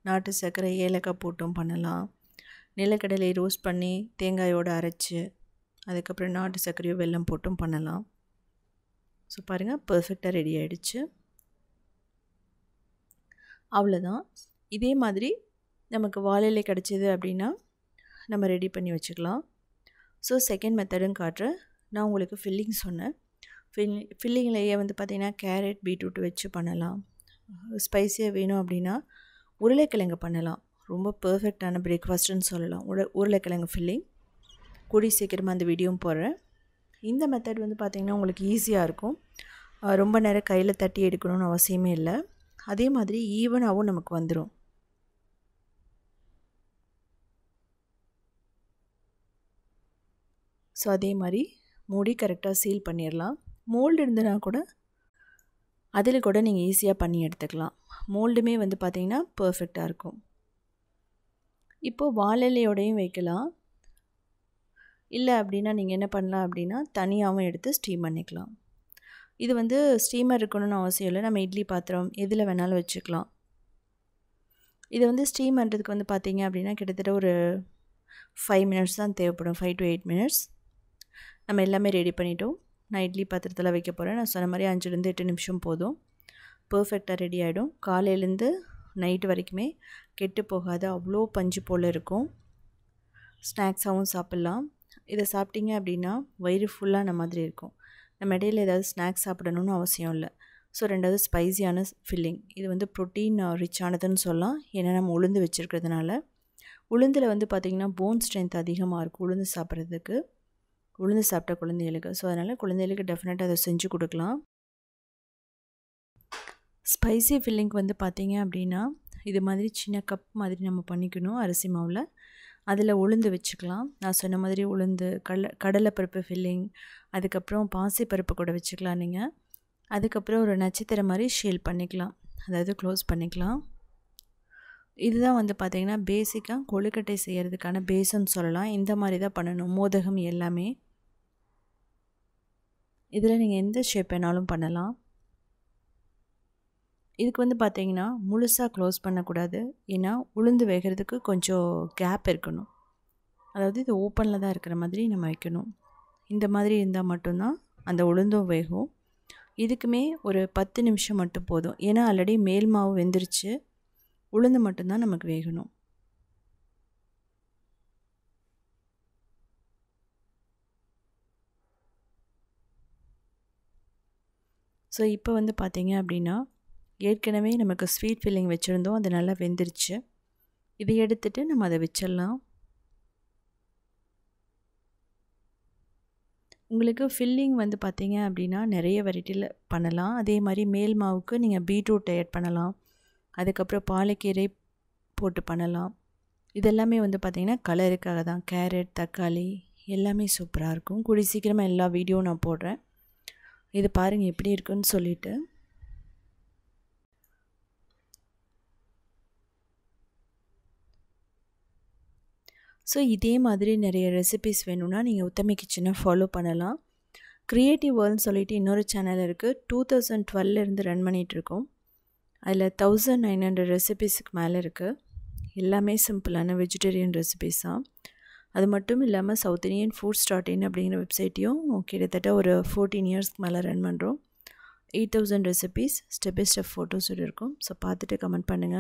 நாட்டு சர்க்கரை, ஏலக்காய் போட்டும் பண்ணலாம். நிலக்கடலை ரோஸ்ட் பண்ணி தேங்காயோடு அரைச்சி அதுக்கப்புறம் நாட்டு சர்க்கரையோ வெல்லம் போட்டும் பண்ணலாம். ஸோ பாருங்கள், பர்ஃபெக்டாக ரெடி ஆகிடுச்சு. அவ்வளோதான். இதே மாதிரி நமக்கு வாழை கிடச்சிது அப்படின்னா நம்ம ரெடி பண்ணி வச்சுக்கலாம். ஸோ செகண்ட் மெத்தடும் காட்டுறேன். நான் உங்களுக்கு ஃபில்லிங் சொன்னேன். ஃபில்லிங்லேயே வந்து பார்த்திங்கன்னா கேரட், பீட்ரூட் வச்சு பண்ணலாம். ஸ்பைஸியாக வேணும் அப்படின்னா உருளைக்கிழங்கு பண்ணலாம். ரொம்ப பர்ஃபெக்டான பிரேக்ஃபாஸ்ட்டுன்னு சொல்லலாம் உருளைக்கிழங்கு ஃபில்லிங். கூடி சீக்கிரமாக அந்த வீடியோவும் போடுறேன். இந்த மெத்தட் வந்து பார்த்திங்கன்னா உங்களுக்கு ஈஸியாக இருக்கும். ரொம்ப நேரம் கையில் தட்டி எடுக்கணும்னு அவசியமே இல்லை. அதே மாதிரி ஈவனாகவும் நமக்கு வந்துடும். ஸோ அதே மாதிரி மூடி கரெக்டாக சீல் பண்ணிடலாம். மோல்டு இருந்ததுனா கூட அதில் கூட நீங்கள் ஈஸியாக பண்ணி எடுத்துக்கலாம். மோல்டுமே வந்து பார்த்திங்கன்னா பர்ஃபெக்டாக இருக்கும். இப்போது வாழலையோடையும் வைக்கலாம். இல்லை அப்படின்னா நீங்கள் என்ன பண்ணலாம் அப்படின்னா தனியாகவும் எடுத்து ஸ்டீம் பண்ணிக்கலாம். இது வந்து ஸ்டீமர் இருக்கணும்னு அவசியம் இல்லை. நம்ம இட்லி பாத்திரம் எதில் வேணாலும் வச்சுக்கலாம். இதை வந்து ஸ்டீம் பண்ணுறதுக்கு வந்து பார்த்திங்க அப்படின்னா கிட்டத்தட்ட ஒரு 5 மினிட்ஸ் தான் தேவைப்படும். 5 to 8 மினிட்ஸ். நம்ம எல்லாமே ரெடி பண்ணிட்டோம். நான் இட்லி பாத்திரத்தில் வைக்க போகிறேன். நான் சொன்ன மாதிரி 5-8 நிமிஷம் போதும். பர்ஃபெக்டாக ரெடி ஆகிடும். காலையிலேருந்து நைட்டு வரைக்குமே கெட்டு போகாது. அவ்வளோ பஞ்சு போல் இருக்கும். ஸ்நாக்ஸாகவும் சாப்பிட்லாம். இதை சாப்பிட்டீங்க அப்படின்னா வயிறு ஃபுல்லான மாதிரி இருக்கும். நம்ம இடையில் ஏதாவது ஸ்நாக்ஸ் சாப்பிடணும்னு அவசியம் இல்லை. ஸோ ரெண்டாவது ஸ்பைசியான ஃபில்லிங். இது வந்து ப்ரோட்டீன் ரிச்சானதுன்னு சொல்லலாம். ஏன்னா நம்ம உளுந்து வச்சுருக்கிறதுனால. உளுந்தில் வந்து பார்த்திங்கன்னா போன் ஸ்ட்ரென்த் அதிகமாக இருக்கும் உளுந்து சாப்பிட்றதுக்கு. உளுந்து சாப்பிட்ட குழந்தைகளுக்கு. ஸோ அதனால் குழந்தைகளுக்கு டெஃபினட்டாக அதை செஞ்சு கொடுக்கலாம். ஸ்பைசி ஃபில்லிங்க்கு வந்து பார்த்திங்க அப்படின்னா இது மாதிரி சின்ன கப் மாதிரி நம்ம பண்ணிக்கணும் அரிசி மாவில். அதில் உளுந்து வச்சுக்கலாம். நான் சொன்ன மாதிரி உளுந்து, கடலைப்பருப்பு ஃபில்லிங், அதுக்கப்புறம் பாசிப்பருப்பு கூட வச்சுக்கலாம் நீங்கள். அதுக்கப்புறம் ஒரு நட்சத்திரம் மாதிரி ஷேல் பண்ணிக்கலாம், அதாவது க்ளோஸ் பண்ணிக்கலாம். இதுதான் வந்து பார்த்திங்கன்னா பேசிக்காக கொழுக்கட்டை செய்கிறதுக்கான பேஸ்ன்னு சொல்லலாம். இந்த மாதிரி தான் பண்ணணும். மோதகம் எல்லாமே இதில் நீங்கள் எந்த ஷேப் வேணாலும் பண்ணலாம். இதுக்கு வந்து பார்த்திங்கன்னா முழுசாக க்ளோஸ் பண்ணக்கூடாது. ஏன்னா உளுந்து வேகிறதுக்கு கொஞ்சம் கேப் இருக்கணும். அதாவது இது ஓப்பனில் தான் இருக்கிற மாதிரி நம்ம வைக்கணும். இந்த மாதிரி இருந்தால் மட்டும்தான் அந்த உளுந்தும் வேகும். இதுக்குமே ஒரு 10 நிமிஷம் மட்டும் போதும். ஏன்னா ஆல்ரெடி மேல் மாவு வெந்துருச்சு. உளுந்து மட்டும்தான் நமக்கு வேகணும். ஸோ இப்போ வந்து பார்த்திங்க அப்படின்னா ஏற்கனவே நமக்கு ஸ்வீட் ஃபில்லிங் வச்சுருந்தோம். அது நல்லா வெந்துருச்சு. இதை எடுத்துகிட்டு நம்ம அதை வச்சிடலாம். உங்களுக்கு ஃபில்லிங் வந்து பார்த்திங்க அப்படின்னா நிறைய வெரைட்டியில் பண்ணலாம். அதே மாதிரி மேல் மாவுக்கு நீங்கள் பீட்ரூட் ஆட் பண்ணலாம். அதுக்கப்புறம் பாலக்கீரை போட்டு பண்ணலாம். இதெல்லாமே வந்து பார்த்திங்கன்னா கலருக்காக தான். கேரட், தக்காளி எல்லாமே சூப்பராக இருக்கும். கூடி சீக்கிரமாக எல்லா வீடியோவும் நான் போடுறேன். இது பாருங்கள் எப்படி இருக்குன்னு சொல்லிவிட்டு. ஸோ இதே மாதிரி நிறைய ரெசிபீஸ் வேணும்னா நீங்கள் உத்தமி கிச்சனை ஃபாலோ பண்ணலாம். க்ரியேட்டிவ் வேர்ல்ட்னு சொல்லிட்டு இன்னொரு சேனல் இருக்குது. 2012 ரன் பண்ணிகிட்ருக்கோம். அதில் 1900 ரெசிபீஸுக்கு மேலே இருக்குது. எல்லாமே சிம்பிளான வெஜிடேரியன் ரெசிபீஸ் தான். அது மட்டும் இல்லாமல் சவுத் இண்டியன் foods.in அப்படிங்கிற வெப்சைட்டையும் கிட்டத்தட்ட ஒரு 14 இயர்ஸ்க்கு மேலே ரன் பண்ணுறோம். 8000 ரெசிபீஸ் ஸ்டெப் பை ஸ்டெப் ஃபோட்டோஸோடு இருக்கும். ஸோ பார்த்துட்டு கமெண்ட் பண்ணுங்கள்.